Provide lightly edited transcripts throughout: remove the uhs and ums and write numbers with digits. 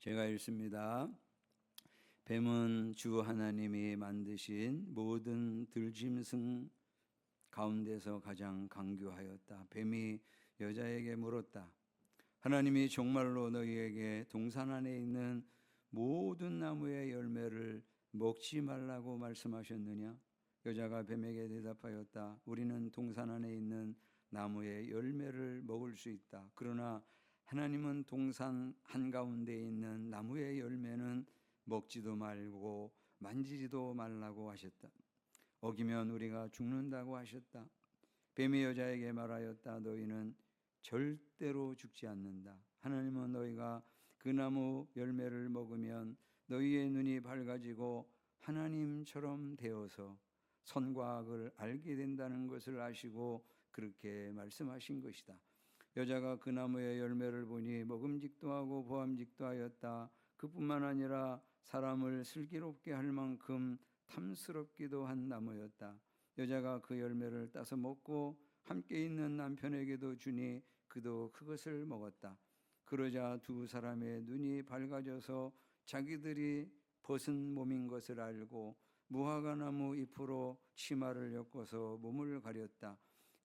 제가 읽습니다. 뱀은 주 하나님이 만드신 모든 들짐승 가운데서 가장 강교하였다. 뱀이 여자에게 물었다. 하나님이 정말로 너희에게 동산 안에 있는 모든 나무의 열매를 먹지 말라고 말씀하셨느냐? 여자가 뱀에게 대답하였다. 우리는 동산 안에 있는 나무의 열매를 먹을 수 있다. 그러나 하나님은 동산 한가운데 있는 나무의 열매는 먹지도 말고 만지지도 말라고 하셨다. 어기면 우리가 죽는다고 하셨다. 뱀이 여자에게 말하였다. 너희는 절대로 죽지 않는다. 하나님은 너희가 그 나무 열매를 먹으면 너희의 눈이 밝아지고 하나님처럼 되어서 선과 악을 알게 된다는 것을 아시고 그렇게 말씀하신 것이다. 여자가 그 나무의 열매를 보니 먹음직도 하고 보암직도 하였다. 그뿐만 아니라 사람을 슬기롭게 할 만큼 탐스럽기도 한 나무였다. 여자가 그 열매를 따서 먹고 함께 있는 남편에게도 주니 그도 그것을 먹었다. 그러자 두 사람의 눈이 밝아져서 자기들이 벗은 몸인 것을 알고 무화과나무 잎으로 치마를 엮어서 몸을 가렸다.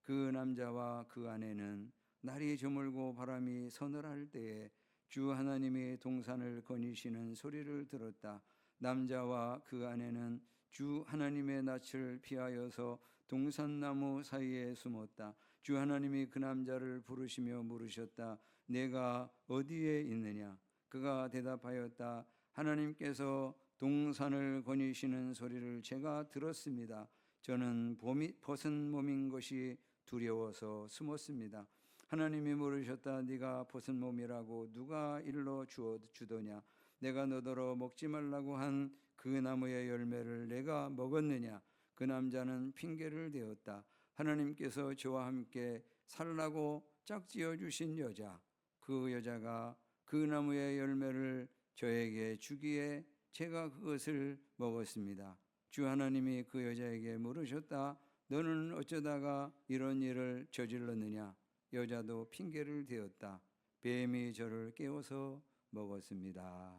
그 남자와 그 아내는 날이 저물고 바람이 서늘할 때에 주 하나님이 동산을 거니시는 소리를 들었다. 남자와 그 아내는 주 하나님의 낯을 피하여서 동산나무 사이에 숨었다. 주 하나님이 그 남자를 부르시며 물으셨다. 내가 어디에 있느냐? 그가 대답하였다. 하나님께서 동산을 거니시는 소리를 제가 들었습니다. 저는 벗은 몸인 것이 두려워서 숨었습니다. 하나님이 물으셨다. 네가 벗은 몸이라고 누가 일러 주더냐? 내가 너더러 먹지 말라고 한 그 나무의 열매를 내가 먹었느냐? 그 남자는 핑계를 대었다. 하나님께서 저와 함께 살라고 짝지어 주신 여자, 그 여자가 그 나무의 열매를 저에게 주기에 제가 그것을 먹었습니다. 주 하나님이 그 여자에게 물으셨다. 너는 어쩌다가 이런 일을 저질렀느냐? 여자도 핑계를 대었다. 뱀이 저를 깨워서 먹었습니다.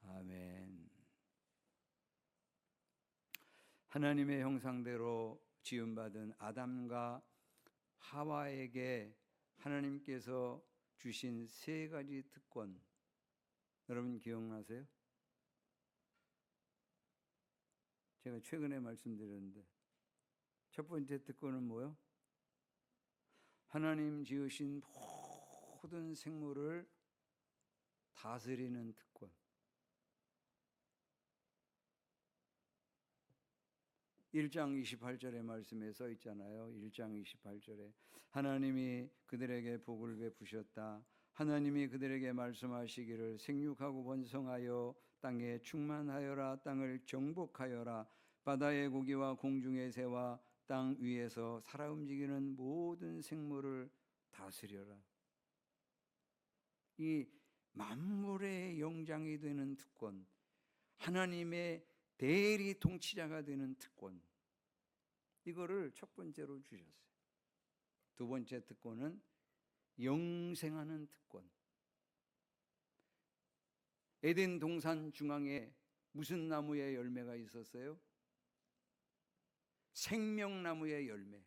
아멘. 하나님의 형상대로 지음받은 아담과 하와에게 하나님께서 주신 세 가지 특권, 여러분 기억나세요? 제가 최근에 말씀드렸는데 첫 번째 특권은 뭐요? 하나님 지으신 모든 생물을 다스리는 특권. 1장 28절의 말씀에 써 있잖아요. 1장 28절에 하나님이 그들에게 복을 베푸셨다. 하나님이 그들에게 말씀하시기를 생육하고 번성하여 땅에 충만하여라. 땅을 정복하여라. 바다의 고기와 공중의 새와 땅 위에서 살아 움직이는 모든 생물을 다스려라. 이 만물의 영장이 되는 특권, 하나님의 대리 통치자가 되는 특권, 이거를 첫 번째로 주셨어요. 두 번째 특권은 영생하는 특권. 에덴 동산 중앙에 무슨 나무의 열매가 있었어요? 생명나무의 열매.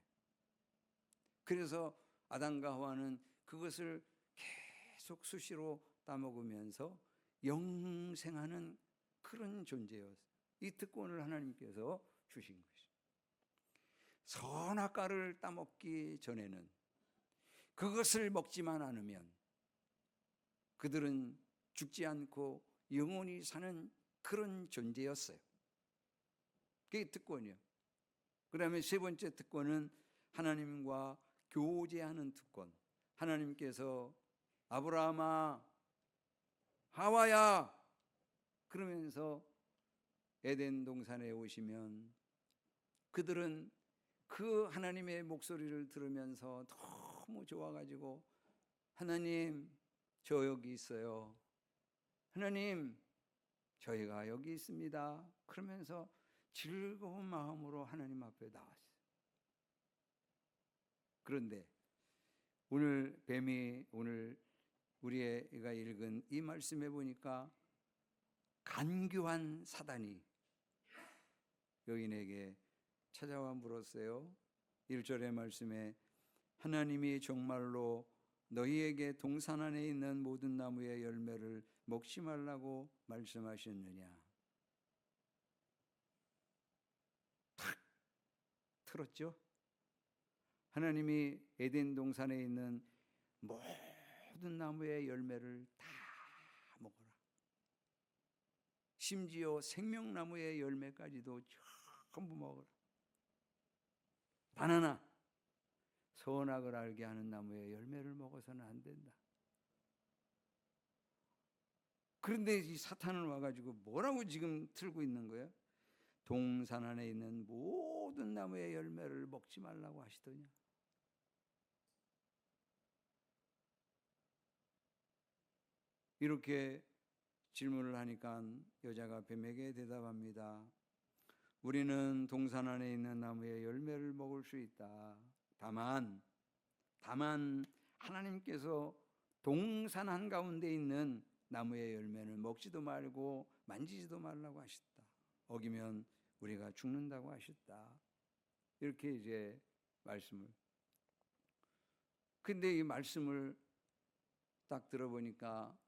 그래서 아담과 하와는 그것을 계속 수시로 따먹으면서 영생하는 그런 존재였어요. 이 특권을 하나님께서 주신 것이죠. 선악과를 따먹기 전에는 그것을 먹지만 않으면 그들은 죽지 않고 영원히 사는 그런 존재였어요. 그게 특권이에요. 그 다음에 세 번째 특권은 하나님과 교제하는 특권. 하나님께서 아브라함아, 하와야 그러면서 에덴 동산에 오시면 그들은 그 하나님의 목소리를 들으면서 너무 좋아가지고 하나님 저 여기 있어요. 하나님 저희가 여기 있습니다. 그러면서 즐거운 마음으로 하나님 앞에 나왔어요. 그런데 오늘 뱀이 오늘 우리가 읽은 이 말씀에 보니까 간교한 사단이 여인에게 찾아와 물었어요. 1절의 말씀에 하나님이 정말로 너희에게 동산 안에 있는 모든 나무의 열매를 먹지 말라고 말씀하셨느냐? 탁 틀었죠? 하나님이 에덴 동산에 있는 모든 나무의 열매를 다 먹어라. 심지어 생명나무의 열매까지도 전부 먹어라. 단 하나 선악을 알게 하는 나무의 열매를 먹어서는 안 된다. 그런데 이 사탄은 와가지고 뭐라고 지금 틀고 있는 거예요? 동산 안에 있는 모든 나무의 열매를 먹지 말라고 하시더냐. 이렇게 질문을 하니까 여자가 뱀에게 대답합니다. 우리는 동산 안에 있는 나무의 열매를 먹을 수 있다. 다만 하나님께서 동산 한가운데 있는 나무의 열매는 먹지도 말고 만지지도 말라고 하셨다. 어기면 우리가 죽는다고 하셨다. 이렇게 이제 말씀을. 근데 이 말씀을 딱 들어보니까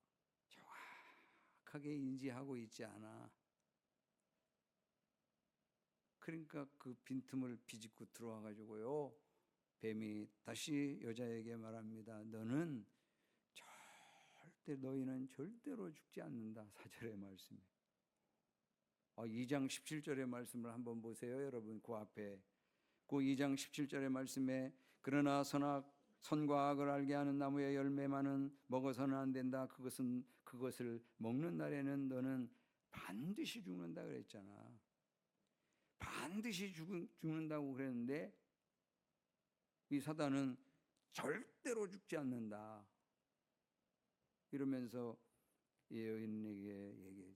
정확하게 인지하고 있지 않아. 그러니까 그 빈틈을 비집고 들어와 가지고요, 뱀이 다시 여자에게 말합니다. 너희는 절대로 죽지 않는다. 4절의 말씀에. 2장 17절의 말씀을 한번 보세요, 여러분. 그 앞에 그 2장 17절의 말씀에 그러나 선과 악을 알게 하는 나무의 열매만은 먹어서는 안 된다. 그것을 먹는 날에는 너는 반드시 죽는다 그랬잖아. 반드시 죽는다고 그랬는데 이 사단은 절대로 죽지 않는다 이러면서 여인에게 얘기해.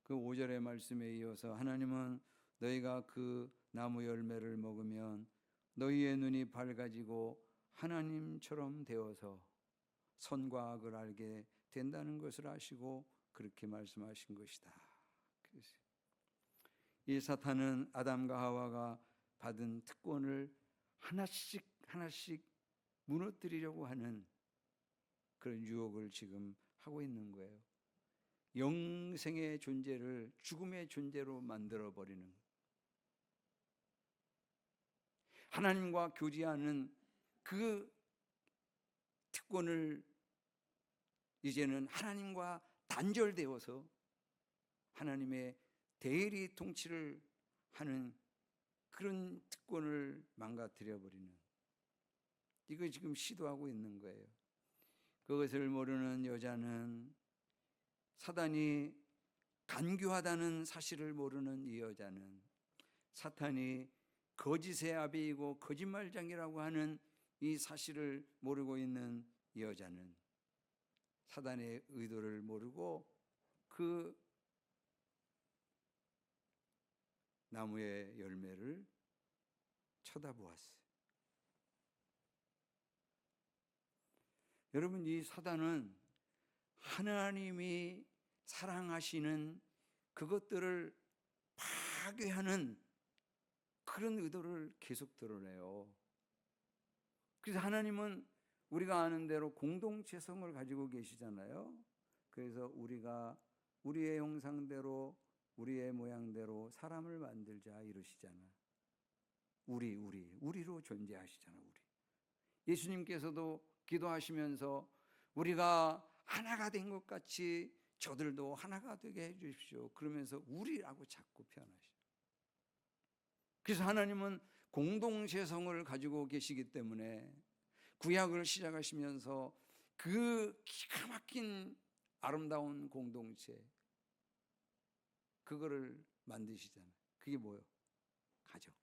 그 5절의 말씀에 이어서 하나님은 너희가 그 나무 열매를 먹으면 너희의 눈이 밝아지고 하나님처럼 되어서 선과 악을 알게 된다는 것을 아시고 그렇게 말씀하신 것이다. 이 사탄은 아담과 하와가 받은 특권을 하나씩 무너뜨리려고 하는 그런 유혹을 지금 하고 있는 거예요. 영생의 존재를 죽음의 존재로 만들어버리는, 하나님과 교제하는 그 특권을 이제는 하나님과 단절되어서 하나님의 대리 통치를 하는 그런 특권을 망가뜨려버리는, 이거 지금 시도하고 있는 거예요. 그것을 모르는 여자는, 사단이 간교하다는 사실을 모르는 이 여자는, 사탄이 거짓의 아비이고 거짓말장이라고 하는 이 사실을 모르고 있는 이 여자는 사단의 의도를 모르고 그 나무의 열매를 쳐다보았어요. 여러분, 이 사단은 하나님이 사랑하시는 그것들을 파괴하는 그런 의도를 계속 드러내요. 그래서 하나님은 우리가 아는 대로 공동체성을 가지고 계시잖아요. 그래서 우리가 우리의 형상대로 우리의 모양대로 사람을 만들자 이러시잖아. 우리로 존재하시잖아. 예수님께서도 기도하시면서 우리가 하나가 된 것 같이 저들도 하나가 되게 해 주십시오. 그러면서 우리라고 자꾸 표현하시죠. 그래서 하나님은 공동체성을 가지고 계시기 때문에 구약을 시작하시면서 그 기가 막힌 아름다운 공동체, 그거를 만드시잖아요. 그게 뭐예요? 가정.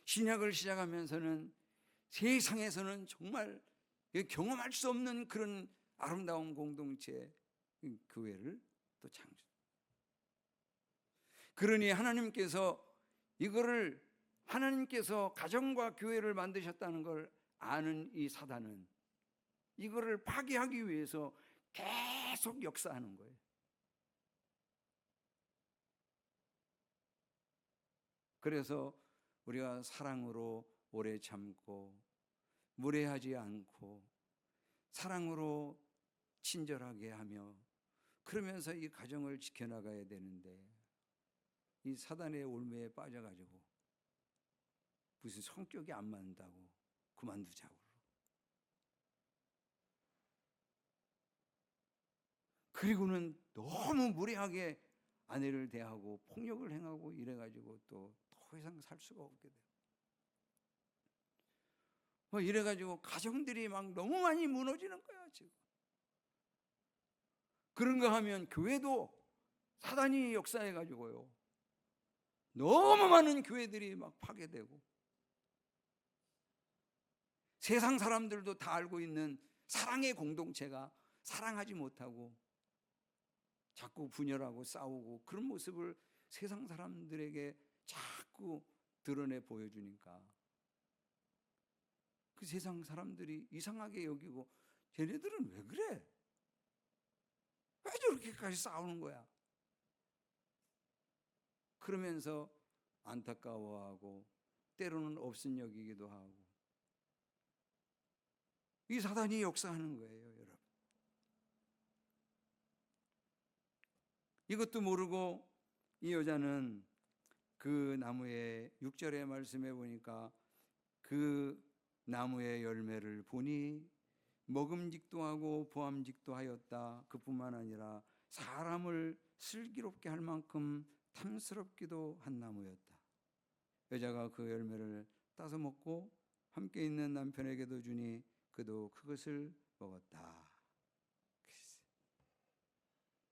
신약을 시작하면서는 세상에서는 정말 경험할 수 없는 그런 아름다운 공동체, 교회를 또 창조. 그러니 하나님께서 가정과 교회를 만드셨다는 걸 아는 이 사단은 이거를 파괴하기 위해서 계속 역사하는 거예요. 그래서 우리가 사랑으로 오래 참고 무례하지 않고 사랑으로 친절하게 하며 그러면서 이 가정을 지켜나가야 되는데 이 사단의 올무에 빠져가지고 무슨 성격이 안 맞는다고 그만두자고 그리고는 너무 무례하게 아내를 대하고 폭력을 행하고 이래가지고 또 더 이상 살 수가 없게 돼요. 뭐 이래가지고 가정들이 막 너무 많이 무너지는 거야 지금. 그런 거 하면 교회도 사단이 역사해가지고요 너무 많은 교회들이 막 파괴되고 세상 사람들도 다 알고 있는 사랑의 공동체가 사랑하지 못하고 자꾸 분열하고 싸우고 그런 모습을 세상 사람들에게 자꾸 드러내 보여주니까 그 세상 사람들이 이상하게 여기고 쟤네들은 왜 그래? 왜 저렇게까지 싸우는 거야? 그러면서 안타까워하고 때로는 없은 여기기도 하고 이 사단이 역사하는 거예요, 여러분. 이것도 모르고 이 여자는 그 나무의 6절의 말씀에 보니까 그 나무의 열매를 보니 먹음직도 하고 보암직도 하였다. 그뿐만 아니라 사람을 슬기롭게 할 만큼 탐스럽기도 한 나무였다. 여자가 그 열매를 따서 먹고 함께 있는 남편에게도 주니 그도 그것을 먹었다.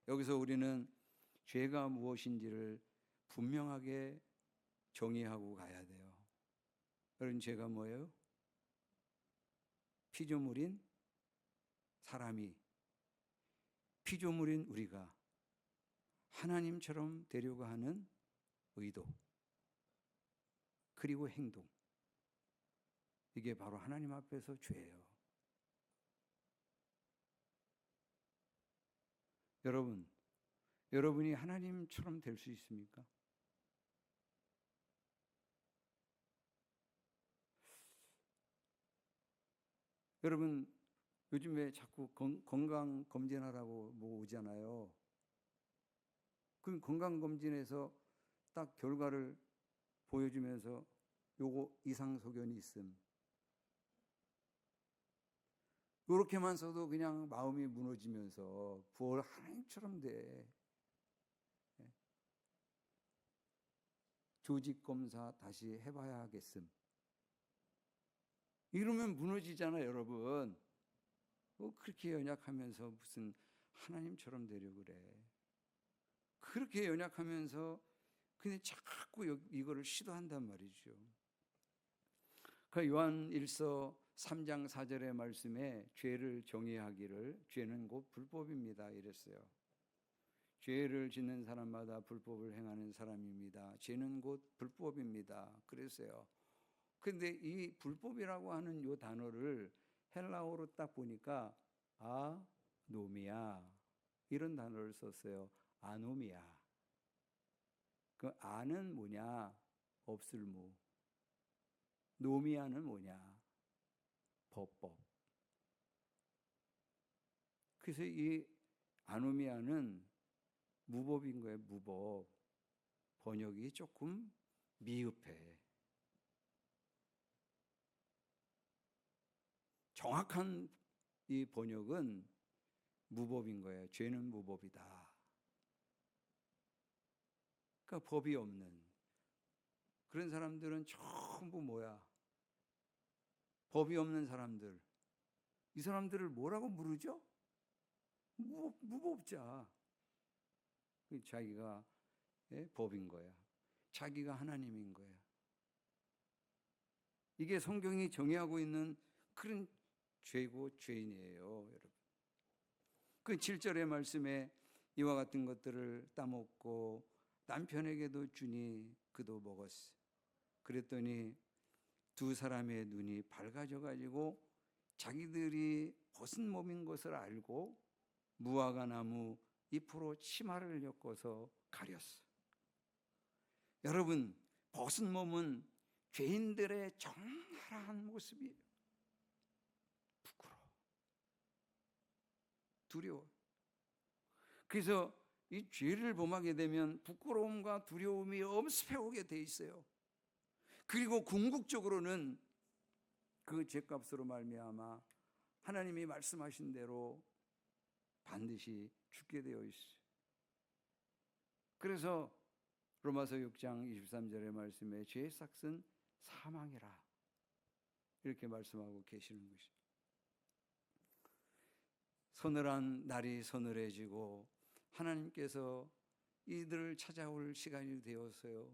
여기서 우리는 죄가 무엇인지를 분명하게 정의하고 가야 돼요. 여러분, 죄가 뭐예요? 피조물인 사람이, 피조물인 우리가 하나님처럼 되려고 하는 의도, 그리고 행동, 이게 바로 하나님 앞에서 죄예요. 여러분이 하나님처럼 될 수 있습니까? 여러분, 요즘에 자꾸 건강 검진하라고 뭐 오잖아요. 그럼 건강 검진에서 딱 결과를 보여주면서 요거 이상 소견이 있음. 요렇게만 써도 그냥 마음이 무너지면서 부활 하나님처럼 돼. 조직 검사 다시 해봐야 하겠음. 이러면 무너지잖아요, 여러분. 그렇게 연약하면서 무슨 하나님처럼 되려고 그래. 그렇게 연약하면서 근데 자꾸 이거를 시도한단 말이죠. 그 요한 1서 3장 4절의 말씀에 죄를 정의하기를 죄는 곧 불법입니다 이랬어요. 죄를 짓는 사람마다 불법을 행하는 사람입니다. 죄는 곧 불법입니다 그랬어요. 근데 이 불법이라고 하는 요 단어를 헬라어로 딱 보니까 아노미아 이런 단어를 썼어요. 아노미아. 그 아는 뭐냐? 없을무. 노미아는 뭐냐? 법법. 그래서 이 아노미아는 무법인 거예요. 무법. 번역이 조금 미흡해. 정확한 이 번역은 무법인 거예요. 죄는 무법이다. 그러니까 법이 없는 그런 사람들은 전부 뭐야? 법이 없는 사람들. 이 사람들을 뭐라고 부르죠? 무법자. 자기가 법인 거야. 자기가 하나님인 거야. 이게 성경이 정의하고 있는 그런 죄고 죄인이에요, 여러분. 그 7절의 말씀에 이와 같은 것들을 따먹고 남편에게도 주니 그도 먹었어. 그랬더니 두 사람의 눈이 밝아져 가지고 자기들이 벗은 몸인 것을 알고 무화과 나무 잎으로 치마를 엮어서 가렸어. 여러분, 벗은 몸은 죄인들의 적나라한 모습이에요. 부끄러워, 두려워. 그래서 이 죄를 범하게 되면 부끄러움과 두려움이 엄습해오게 돼 있어요. 그리고 궁극적으로는 그 죄값으로 말미암아 하나님이 말씀하신 대로 반드시 죽게 되어 있어요. 그래서 로마서 6장 23절의 말씀에 죄의 삭은 사망이라 이렇게 말씀하고 계시는 것이죠. 서늘한 날이 서늘해지고 하나님께서 이들을 찾아올 시간이 되었어요.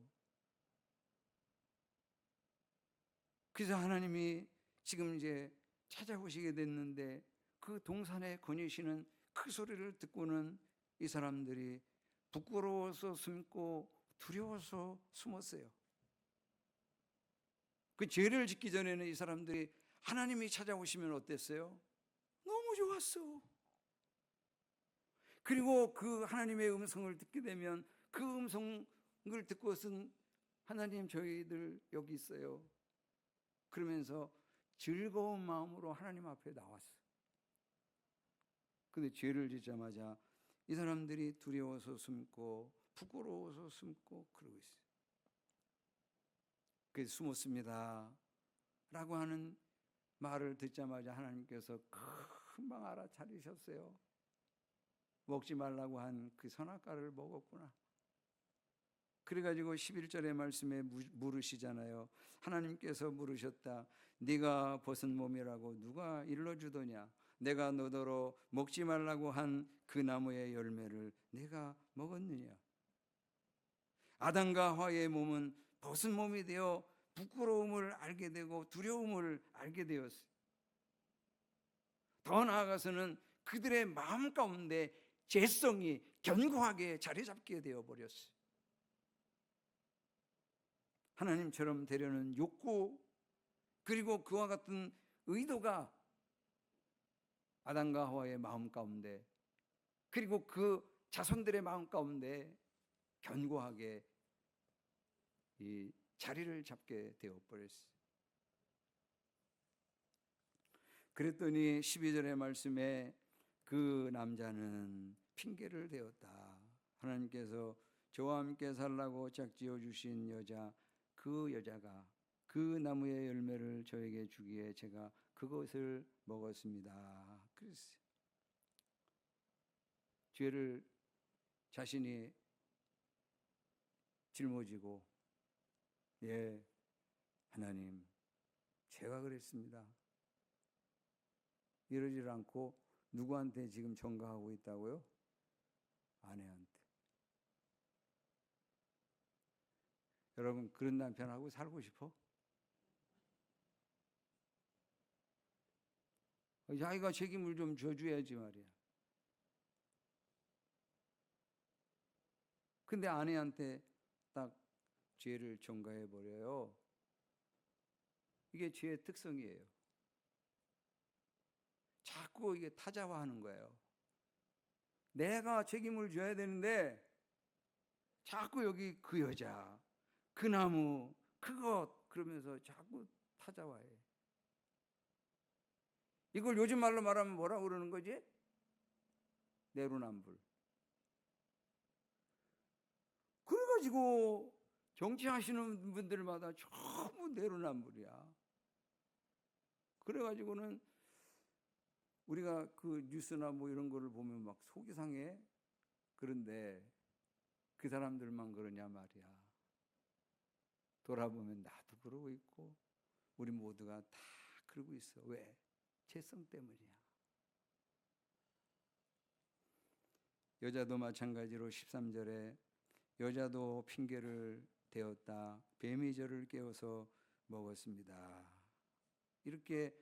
그래서 하나님이 지금 이제 찾아오시게 됐는데 그 동산에 거니시는 그 소리를 듣고는 이 사람들이 부끄러워서 숨고 두려워서 숨었어요. 그 죄를 짓기 전에는 이 사람들이 하나님이 찾아오시면 어땠어요? 너무 좋았어. 그리고 그 하나님의 음성을 듣게 되면 그 음성을 듣고선 하나님 저희들 여기 있어요. 그러면서 즐거운 마음으로 하나님 앞에 나왔어. 근데 죄를 짓자마자 이 사람들이 두려워서 숨고 부끄러워서 숨고 그러고 있어요. 그래서 숨었습니다 라고 하는 말을 듣자마자 하나님께서 금방 알아차리셨어요. 먹지 말라고 한 그 선악과를 먹었구나. 그래가지고 11절의 말씀에 물으시잖아요. 하나님께서 물으셨다. 네가 벗은 몸이라고 누가 일러주더냐? 내가 너더러 먹지 말라고 한 그 나무의 열매를 내가 먹었느냐? 아담과 하와의 몸은 벗은 몸이 되어 부끄러움을 알게 되고 두려움을 알게 되었어요. 더 나아가서는 그들의 마음 가운데 죄성이 견고하게 자리 잡게 되어버렸어요. 하나님처럼 되려는 욕구, 그리고 그와 같은 의도가 아담과 하와의 마음 가운데, 그리고 그 자손들의 마음 가운데 견고하게 이 자리를 잡게 되어버렸어요. 그랬더니 12절의 말씀에 그 남자는 핑계를 대었다. 하나님께서 저와 함께 살라고 짝지어 주신 여자, 그 여자가 그 나무의 열매를 저에게 주기에 제가 그것을 먹었습니다. 그랬어요. 죄를 자신이 짊어지고, 예, 하나님, 제가 그랬습니다. 이러질 않고 누구한테 지금 전가하고 있다고요? 아내한테. 여러분, 그런 남편하고 살고 싶어? 자기가 책임을 좀 져줘야지 말이야. 근데 아내한테 딱 죄를 전가해 버려요. 이게 죄의 특성이에요. 자꾸 이게 타자화하는 거예요. 내가 책임을 져야 되는데 자꾸 여기 그 여자, 그 나무, 그것 그러면서 자꾸 타자화해. 이걸 요즘 말로 말하면 뭐라고 그러는 거지? 내로남불. 그래가지고 정치하시는 분들마다 전부 내로남불이야. 그래가지고는 우리가 그 뉴스나 뭐 이런 거를 보면 막 속이 상해. 그런데 그 사람들만 그러냐 말이야. 돌아보면 나도 그러고 있고 우리 모두가 다 그러고 있어. 왜? 죄성 때문이야. 여자도 마찬가지로 13절에 여자도 핑계를 대었다. 뱀이 저를 깨워서 먹었습니다. 이렇게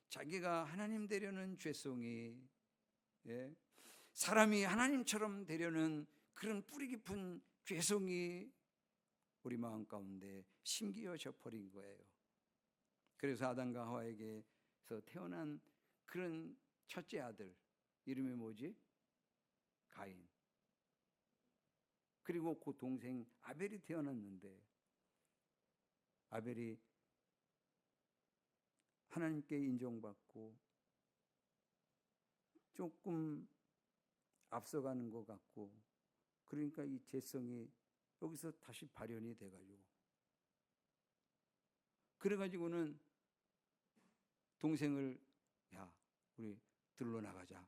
자기가 하나님 되려는 죄성이, 예, 사람이 하나님처럼 되려는 그런 뿌리 깊은 죄성이 우리 마음 가운데 심기어져 버린 거예요. 그래서 아담과 하와에게서 태어난 그런 첫째 아들 이름이 뭐지? 가인. 그리고 그 동생 아벨이 태어났는데 아벨이 하나님께 인정받고 조금 앞서가는 것 같고, 그러니까 이 죄성이 여기서 다시 발현이 돼가지고, 그래가지고는 동생을 야 우리 들러 나가자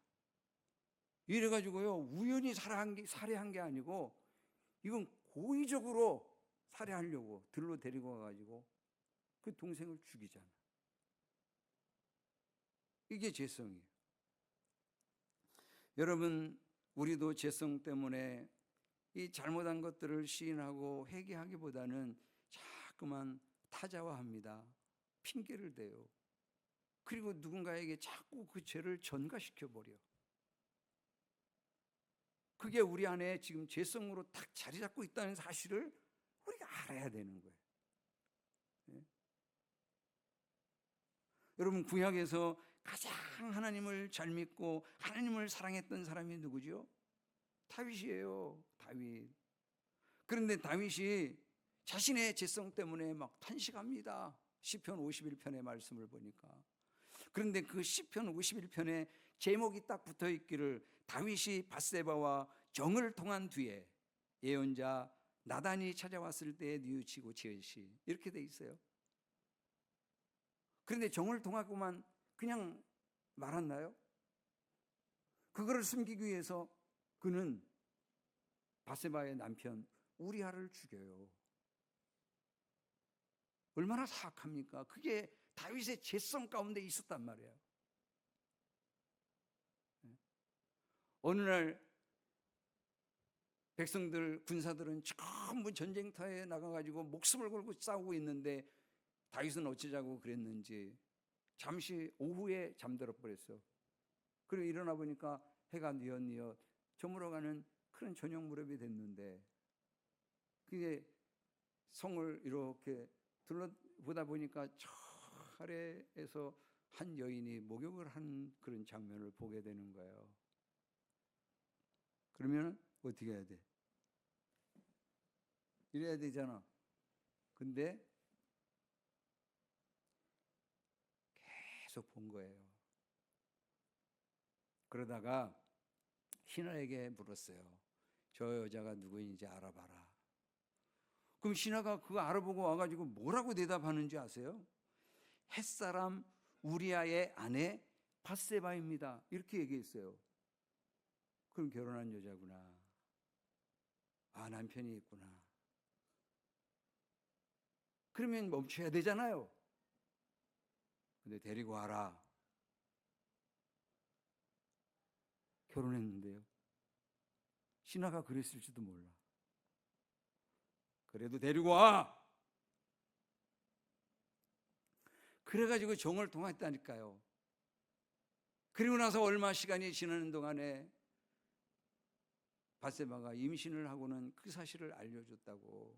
이래가지고요, 우연히 살해한 게 아니고 이건 고의적으로 살해하려고 들러 데리고 와가지고 그 동생을 죽이잖아. 이게 죄성이에요. 여러분, 우리도 죄성 때문에 이 잘못한 것들을 시인하고 회개하기보다는 자꾸만 타자화합니다. 핑계를 대요. 그리고 누군가에게 자꾸 그 죄를 전가시켜버려. 그게 우리 안에 지금 죄성으로 딱 자리 잡고 있다는 사실을 우리가 알아야 되는 거예요. 네? 여러분, 구약에서 가장 하나님을 잘 믿고 하나님을 사랑했던 사람이 누구죠? 다윗이에요. 다윗. 그런데 다윗이 자신의 죄성 때문에 막 탄식합니다. 시편 51편의 말씀을 보니까. 그런데 그 시편 51편에 제목이 딱 붙어 있기를 다윗이 밧세바와 정을 통한 뒤에 예언자 나단이 찾아왔을 때에 뉘우치고 지으시, 이렇게 돼 있어요. 그런데 정을 통하고만 그냥 말았나요? 그거를 숨기기 위해서 그는 밧세바의 남편 우리아를 죽여요. 얼마나 사악합니까? 그게 다윗의 죄성 가운데 있었단 말이에요. 어느 날 백성들, 군사들은 전부 전쟁터에 나가가지고 목숨을 걸고 싸우고 있는데 다윗은 어쩌자고 그랬는지 잠시 오후에 잠들어 버렸어. 그리고 일어나 보니까 해가 뉘엿뉘엿 저물어가는 그런 저녁 무렵이 됐는데, 그게 성을 이렇게 둘러보다 보니까 저 아래에서 한 여인이 목욕을 하는 그런 장면을 보게 되는 거예요. 그러면 어떻게 해야 돼? 이래야 되잖아. 근데 계속 본 거예요. 그러다가 신하에게 물었어요. 저 여자가 누구인지 알아봐라. 그럼 신하가 그거 알아보고 와가지고 뭐라고 대답하는지 아세요? 햇사람 우리아의 아내 밧세바입니다. 이렇게 얘기했어요. 그럼 결혼한 여자구나. 아, 남편이 있구나. 그러면 멈춰야 되잖아요. 근데 데리고 와라. 결혼했는데요. 신하가 그랬을지도 몰라. 그래도 데리고 와. 그래가지고 정을 통했다니까요. 그리고 나서 얼마 시간이 지나는 동안에 밧세바가 임신을 하고는 그 사실을 알려줬다고.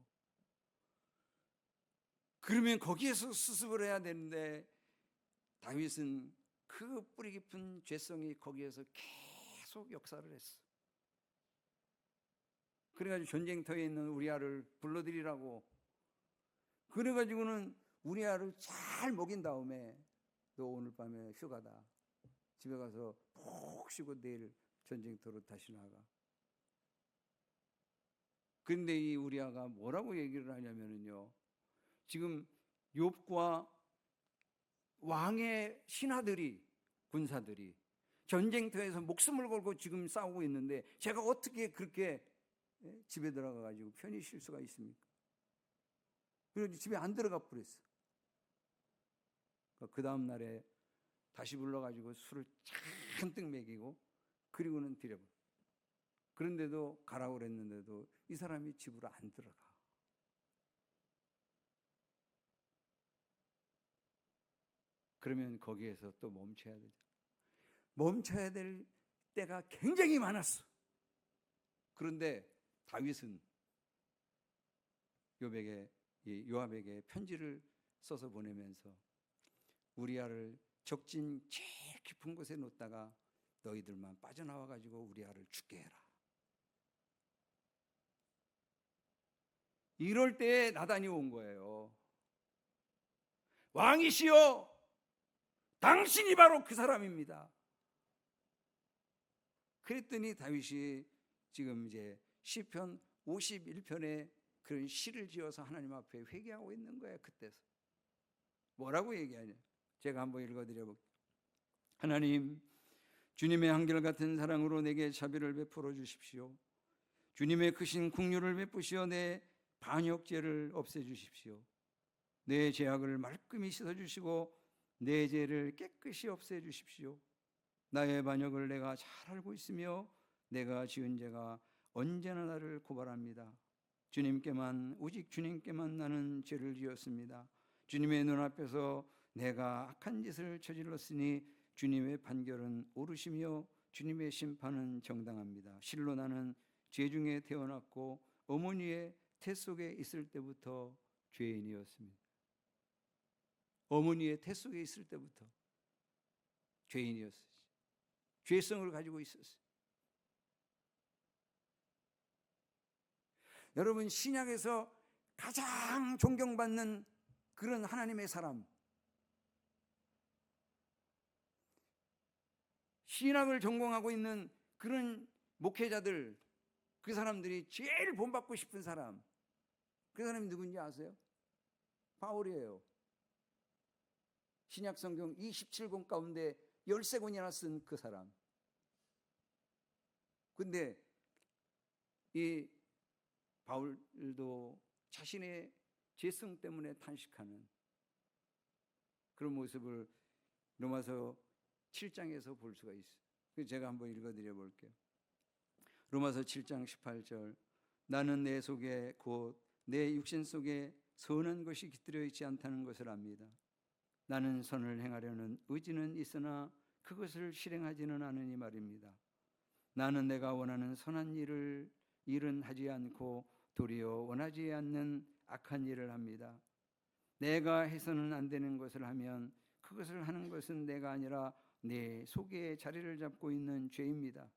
그러면 거기에서 수습을 해야 되는데 다윗은 그 뿌리 깊은 죄성이 거기에서 계속 역사를 했어. 그래가지고 전쟁터에 있는 우리아를 불러들이라고. 그래가지고는 우리아를 잘 먹인 다음에 너 오늘 밤에 휴가다. 집에 가서 푹 쉬고 내일 전쟁터로 다시 나가. 그런데 이 우리아가 뭐라고 얘기를 하냐면요, 지금 욥과 왕의 신하들이, 군사들이 전쟁터에서 목숨을 걸고 지금 싸우고 있는데 제가 어떻게 그렇게 집에 들어가가지고 편히 쉴 수가 있습니까? 그래서 집에 안 들어가 버렸어. 그 다음 날에 다시 불러가지고 술을 잔뜩 먹이고 그리고는 들여버려. 그런데도 가라고 그랬는데도 이 사람이 집으로 안 들어가. 그러면 거기에서 또 멈춰야 되죠. 멈춰야 될 때가 굉장히 많았어. 그런데 다윗은 요압에게 편지를 써서 보내면서 우리아를 적진 제일 깊은 곳에 놓다가 너희들만 빠져나와 가지고 우리 아를 죽게 해라. 이럴 때에 나단이 온 거예요. 왕이시여, 당신이 바로 그 사람입니다. 그랬더니 다윗이 지금 이제 시편 51편에 그런 시를 지어서 하나님 앞에 회개하고 있는 거예요. 그때서 뭐라고 얘기하냐? 제가 한번 읽어드려 볼게요. 하나님, 주님의 한결같은 사랑으로 내게 자비를 베풀어 주십시오. 주님의 크신 긍휼을 베푸시어 내 반역죄를 없애주십시오. 내 죄악을 말끔히 씻어주시고 내 죄를 깨끗이 없애주십시오. 나의 반역을 내가 잘 알고 있으며 내가 지은 죄가 언제나 나를 고발합니다. 주님께만, 오직 주님께만 나는 죄를 지었습니다. 주님의 눈앞에서 내가 악한 짓을 저질렀으니 주님의 판결은 옳으시며 주님의 심판은 정당합니다. 실로 나는 죄 중에 태어났고 어머니의 태 속에 있을 때부터 죄인이었습니다. 어머니의 태 속에 있을 때부터 죄인이었어요. 죄성을 가지고 있었어요. 여러분, 신약에서 가장 존경받는 그런 하나님의 사람, 신학을 전공하고 있는 그런 목회자들, 그 사람들이 제일 본받고 싶은 사람, 그 사람이 누군지 아세요? 바울이에요. 신약 성경 27권 가운데 13권이나 쓴 그 사람. 근데 이 바울도 자신의 죄성 때문에 탄식하는 그런 모습을 로마서 7장에서 볼 수가 있어요. 그래서 제가 한번 읽어드려 볼게요. 로마서 7장 18절, 나는 내 속에 곧 내 육신 속에 선한 것이 깃들여 있지 않다는 것을 압니다. 나는 선을 행하려는 의지는 있으나 그것을 실행하지는 않으니 말입니다. 나는 내가 원하는 선한 일은 하지 않고 도리어 원하지 않는 악한 일을 합니다. 내가 해서는 안 되는 것을 하면 그것을 하는 것은 내가 아니라 내 속에 자리를 잡고 있는 죄입니다.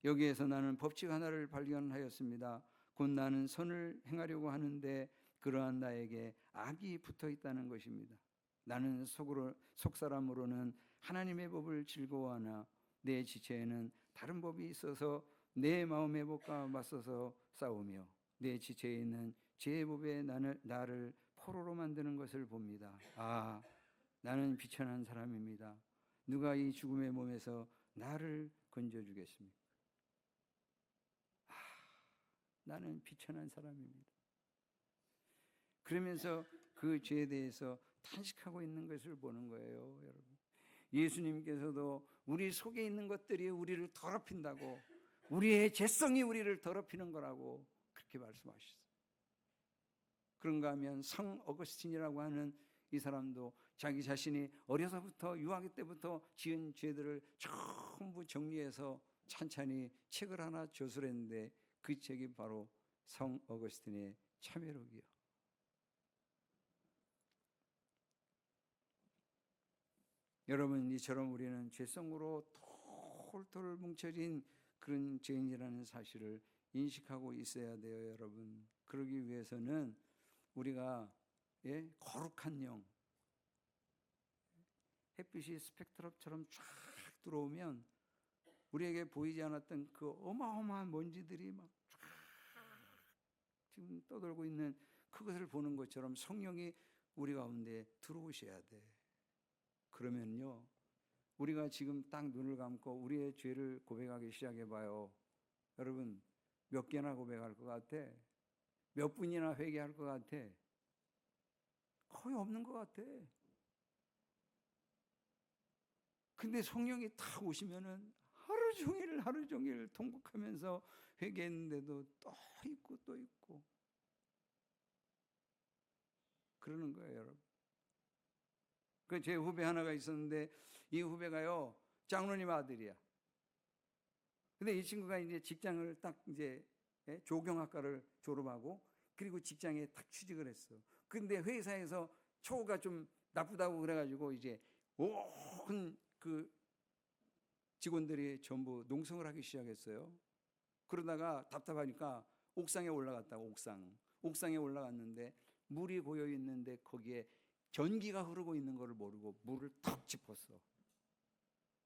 여기에서 나는 법칙 하나를 발견하였습니다. 곧 나는 선을 행하려고 하는데 그러한 나에게 악이 붙어 있다는 것입니다. 나는 속사람으로는 하나님의 법을 즐거워하나 내 지체에는 다른 법이 있어서 내 마음의 법과 맞서서 싸우며 내 지체에 있는 제 법에 나를 포로로 만드는 것을 봅니다. 아, 나는 비천한 사람입니다. 누가 이 죽음의 몸에서 나를 건져주겠습니까? 나는 비천한 사람입니다. 그러면서 그 죄에 대해서 탄식하고 있는 것을 보는 거예요, 여러분. 예수님께서도 우리 속에 있는 것들이 우리를 더럽힌다고, 우리의 죄성이 우리를 더럽히는 거라고 그렇게 말씀하셨어요. 그런가 하면 성 어거스틴이라고 하는 이 사람도 자기 자신이 어려서부터 유아기 때부터 지은 죄들을 전부 정리해서 찬찬히 책을 하나 저술했는데 그 책이 바로 성 어거스틴의 참회록이요. 여러분, 이처럼 우리는 죄성으로 톨톨 뭉쳐진 그런 죄인이라는 사실을 인식하고 있어야 돼요, 여러분. 그러기 위해서는 우리가 거룩한 영, 햇빛이 스펙트럼처럼 쫙 들어오면 우리에게 보이지 않았던 그 어마어마한 먼지들이 막 쫙 지금 떠돌고 있는 그것을 보는 것처럼 성령이 우리 가운데 들어오셔야 돼. 그러면요, 우리가 지금 딱 눈을 감고 우리의 죄를 고백하기 시작해봐요. 여러분, 몇 개나 고백할 것 같아? 몇 분이나 회개할 것 같아? 거의 없는 것 같아. 근데 성령이 탁 오시면은 하루 종일 통곡하면서 회개했는데도 또 있고 또 있고 그러는 거예요, 여러분. 그 제 후배 하나가 있었는데 이 후배가요, 장로님 아들이야. 근데 이 친구가 이제 직장을 딱 이제 조경학과를 졸업하고 그리고 직장에 딱 취직을 했어. 근데 회사에서 처우가 좀 나쁘다고 그래가지고 이제 온 그 직원들이 전부 농성을 하기 시작했어요. 그러다가 답답하니까 옥상에 올라갔다고. 옥상에 올라갔는데 물이 고여 있는데 거기에 전기가 흐르고 있는 것을 모르고 물을 탁 짚었어.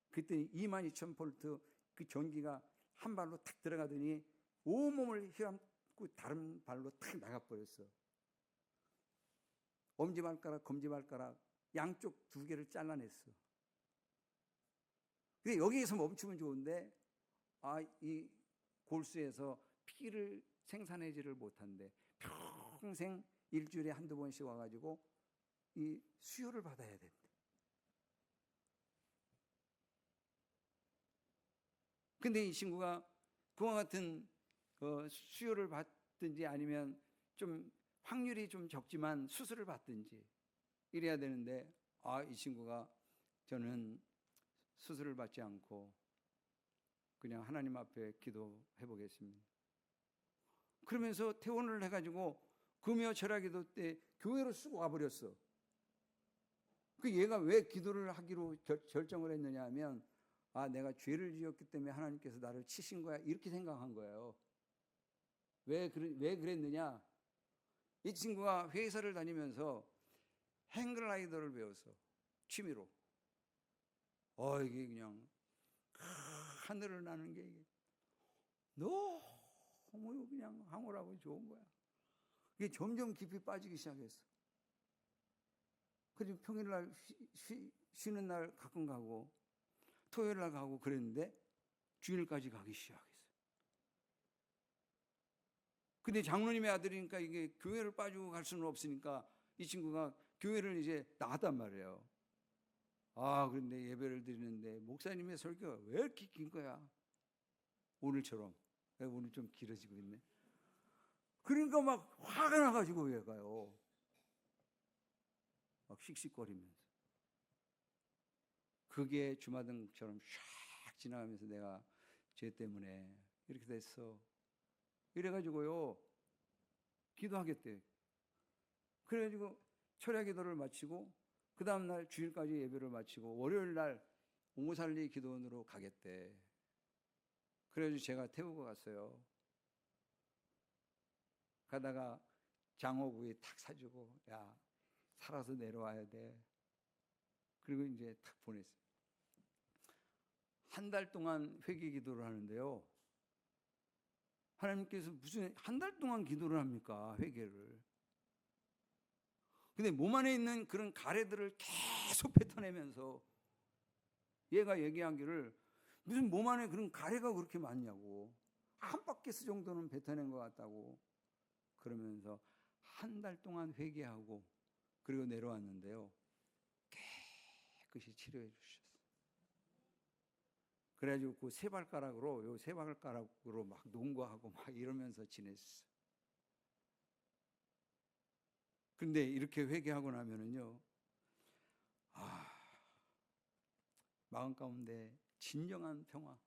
그랬더니 22,000볼트 그 전기가 한 발로 탁 들어가더니 온몸을 휘감고 다른 발로 탁 나가버렸어. 엄지발가락, 검지발가락 양쪽 2개를 잘라냈어. 근데 여기에서 멈추면 좋은데 이 골수에서 피를 생산하지를 못한대. 평생 일주일에 한두 번씩 와가지고 이 수혈을 받아야 된대. 근데 이 친구가 그와 같은 수혈을 받든지 아니면 좀 확률이 좀 적지만 수술을 받든지 이래야 되는데 이 친구가 저는 수술을 받지 않고 그냥 하나님 앞에 기도해 보겠습니다. 그러면서 퇴원을 해가지고 금요 철야기도 때 교회로 쑥 와버렸어. 그 얘가 왜 기도를 하기로 결정을 했느냐 하면 내가 죄를 지었기 때문에 하나님께서 나를 치신 거야 이렇게 생각한 거예요. 왜 그랬느냐? 이 친구가 회사를 다니면서 행글라이더를 배웠어. 취미로. 이게 그냥 하늘을 나는 게 너무 그냥 황홀하고 좋은 거야. 이게 점점 깊이 빠지기 시작했어. 그리고 평일날 쉬는 날 가끔 가고 토요일 날 가고 그랬는데 주일까지 가기 시작했어요. 근데 장로님의 아들이니까 이게 교회를 빠지고 갈 수는 없으니까 이 친구가 교회를 이제 나갔단 말이에요. 그런데 예배를 드리는데 목사님의 설교가 왜 이렇게 긴 거야? 오늘처럼. 오늘 좀 길어지고 있네. 그러니까 막 화가 나가지고 얘가요. 막 씩씩거리면서. 그게 주마등처럼 샥 지나가면서 내가 죄 때문에 이렇게 됐어. 이래가지고요. 기도하겠대. 그래가지고 철야 기도를 마치고 그 다음날 주일까지 예배를 마치고 월요일날 옹호살리 기도원으로 가겠대. 그래가지고 제가 태우고 갔어요. 가다가 장어구이 탁 사주고 야 살아서 내려와야 돼. 그리고 이제 탁 보냈어요. 한 달 동안 회개 기도를 하는데요. 하나님께서 무슨 한 달 동안 기도를 합니까? 회개를. 근데 몸 안에 있는 그런 가래들을 계속 뱉어내면서 얘가 얘기하기를 무슨 몸 안에 그런 가래가 그렇게 많냐고. 한 바퀴스 정도는 뱉어낸 것 같다고. 그러면서 한 달 동안 회개하고 그리고 내려왔는데요. 깨끗이 치료해 주셨어요. 그래가지고 그 세 발가락으로 막 농구하고 막 이러면서 지냈어요. 근데 이렇게 회개하고 나면은요, 마음 가운데 진정한 평화,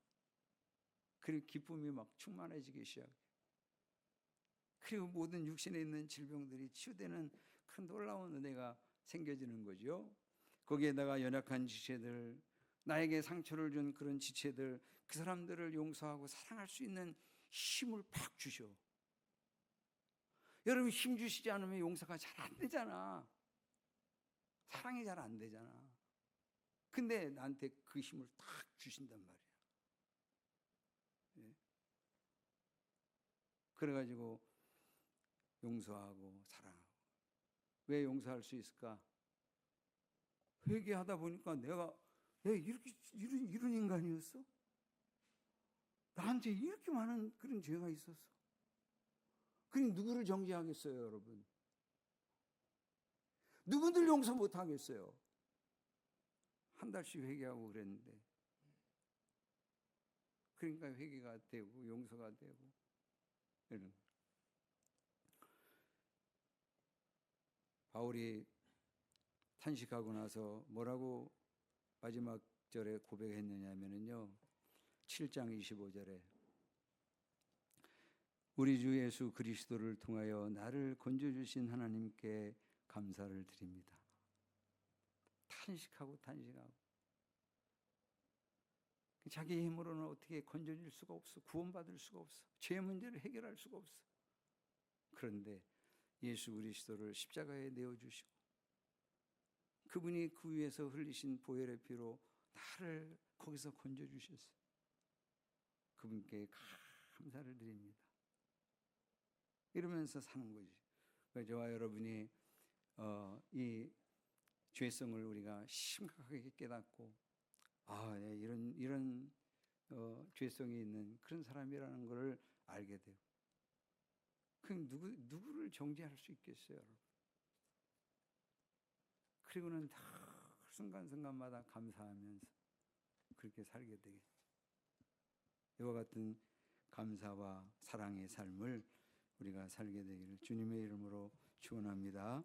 그리고 기쁨이 막 충만해지기 시작해요. 그리고 모든 육신에 있는 질병들이 치유되는 큰 놀라운 은혜가 생겨지는 거죠. 거기에다가 연약한 지체들, 나에게 상처를 준 그런 지체들, 그 사람들을 용서하고 사랑할 수 있는 힘을 팍 주셔. 여러분 힘 주시지 않으면 용서가 잘 안 되잖아. 사랑이 잘 안 되잖아. 근데 나한테 그 힘을 딱 주신단 말이야. 예. 그래가지고 용서하고 사랑하고. 왜 용서할 수 있을까? 회개하다 보니까 내가 이런 인간이었어? 나한테 이렇게 많은 그런 죄가 있었어. 그럼 누구를 정죄하겠어요, 여러분? 누구들 용서 못 하겠어요? 한 달씩 회개하고 그랬는데. 그러니까 회개가 되고 용서가 되고 이런. 바울이 탄식하고 나서 뭐라고 마지막 절에 고백했느냐면요. 7장 25절에 우리 주 예수 그리스도를 통하여 나를 건져주신 하나님께 감사를 드립니다. 탄식하고 자기 힘으로는 어떻게 건져질 수가 없어. 구원받을 수가 없어. 죄 문제를 해결할 수가 없어. 그런데 예수 그리스도를 십자가에 내어주시고 그분이 그 위에서 흘리신 보혈의 피로 나를 거기서 건져주셨어요. 그분께 감사를 드립니다. 이러면서 사는 거지. 저와 여러분이 이 죄성을 우리가 심각하게 깨닫고 네, 이런 죄성이 있는 그런 사람이라는 것을 알게 돼요. 그럼 누구를 정죄할 수 있겠어요, 여러분? 그리고는 다 순간순간마다 감사하면서 그렇게 살게 되겠죠. 이와 같은 감사와 사랑의 삶을 우리가 살게 되기를 주님의 이름으로 축원합니다.